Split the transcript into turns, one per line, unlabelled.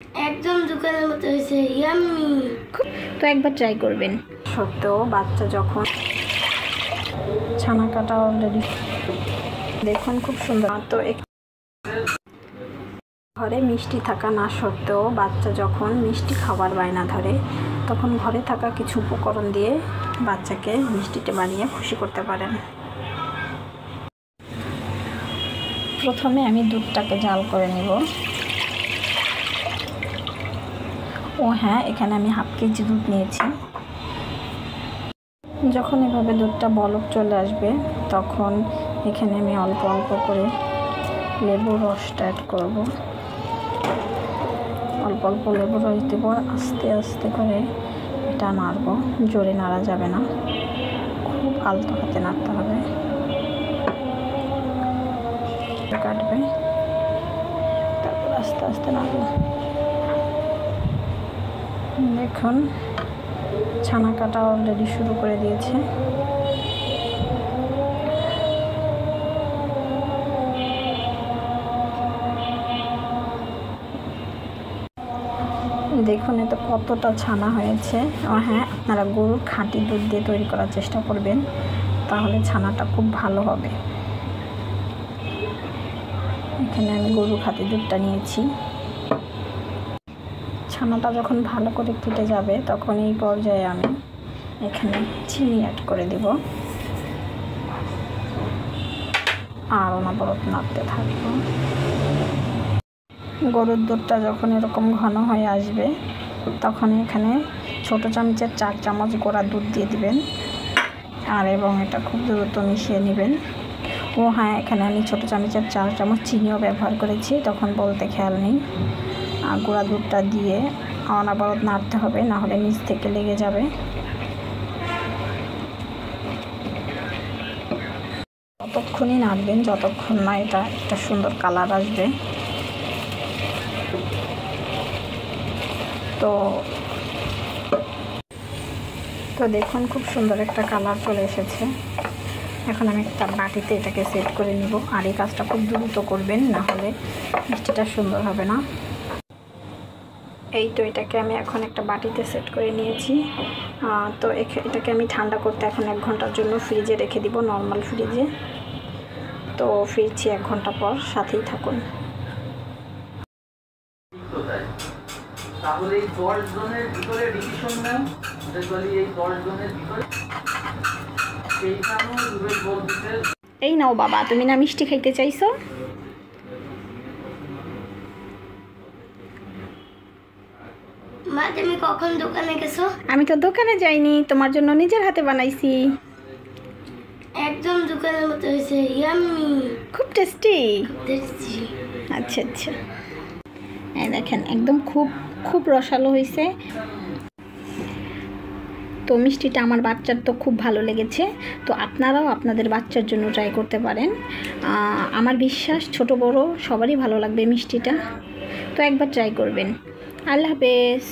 একদম দোকানের মতো হয়েছে, ইয়াম্মি।
তো একবার ট্রাই করবেন। সত্ত্বেও বাচ্চা যখন ছানা কাটা অলরেডি দেখুন খুব সুন্দর। তো ঘরে মিষ্টি থাকা না সত্ত্বেও বাচ্চা যখন মিষ্টি খাবার বায়না ধরে তখন ঘরে থাকা কিছু উপকরণ দিয়ে বাচ্চাকে মিষ্টিটা বানিয়ে খুশি করতে পারেন। প্রথমে আমি দুধটাকে জাল করে নিব। ও হ্যাঁ, এখানে আমি হাফ কেজি দুধ নিয়েছি। যখন এভাবে দুধটা বলক চলে আসবে তখন এখানে আমি অল্প অল্প করে লেবুর রসটা অ্যাড করব। অল্প অল্প লেবুর রস দেব, আস্তে আস্তে করে এটা নাড়ব, জোরে নাড়া যাবে না, খুব আলতো হাতে নাড়তে হবে। কাটবে, তারপর আস্তে আস্তে নাড়ব। দেখুন ছানা কাটা অলরেডি শুরু করে দিয়েছে। দেখুন এতে কতটা ছানা হয়েছে। হ্যাঁ, আপনারা গরুর খাঁটি দুধ দিয়ে তৈরি করার চেষ্টা করবেন, তাহলে ছানাটা খুব ভালো হবে। এখানে আমি গরুর খাঁটি দুধটা নিয়েছি। ছানাটা যখন ভালো করে ফুটে যাবে তখন এই পর্যায়ে আমি এখানে চিনি অ্যাড করে দেব আর অনবরত নাড়তে থাকব। গরুর দুধটা যখন এরকম ঘন হয়ে আসবে তখন এখানে ছোট চামচের 4 চামচ গোড়া দুধ দিয়ে দিবেন আর এবং এটা খুব দ্রুত মিশিয়ে নেবেন। ও হ্যাঁ, এখানে আমি ছোট চামচের 4 চামচ চিনিও ব্যবহার করেছি, তখন বলতে খেয়াল নেই। আর গুঁড়া দুধটা দিয়ে অনবরত নাড়তে হবে, না হলে নিচ থেকে লেগে যাবে। ততক্ষণই নাড়বেন যতক্ষণ না এটা একটা সুন্দর কালার আসবে। তো দেখুন খুব সুন্দর একটা কালার চলে এসেছে। এখন আমি একটা বাটিতে এটাকে সেট করে নিব। আর এই কাজটা খুব দ্রুত করবেন, না হলে মিষ্টিটা সুন্দর হবে না। এই তো এটাকে আমি এখন একটা বাটিতে সেট করে নিয়েছি। তো এটাকে আমি ঠান্ডা করতে এখন 1 ঘন্টার জন্য ফ্রিজে রেখে দিব, নর্মাল ফ্রিজে। তো ফিরছি 1 ঘন্টা পর, সাথেই থাকুন।
তাহলে এই 10 জনের ভিতরে ডিসিশন নাও, দেখলি এই 10 জনের ভিতরে সেইখানেও রুবেল বলতে
এই নাও বাবা, তুমি না মিষ্টি খাইতে চাইছো?
মা তুমি কখন দোকানে গেছো?
আমি তো দোকানে যাইনি, তোমার জন্য নিজের হাতে বানাইছি।
একদম দোকানের মতো হয়েছে, ইয়াম্মি।
খুব টেস্টি।
দেখছি।
আচ্ছা আচ্ছা, এই দেখেন একদম খুব খুব রসালো হয়েছে। তো মিষ্টিটা আমার বাচ্চার তো খুব ভালো লেগেছে। তো আপনারাও আপনাদের বাচ্চার জন্য ট্রাই করতে পারেন। আমার বিশ্বাস ছোট বড় সবারই ভালো লাগবে মিষ্টিটা। তো একবার ট্রাই করবেন। আল্লাহ হাফেজ।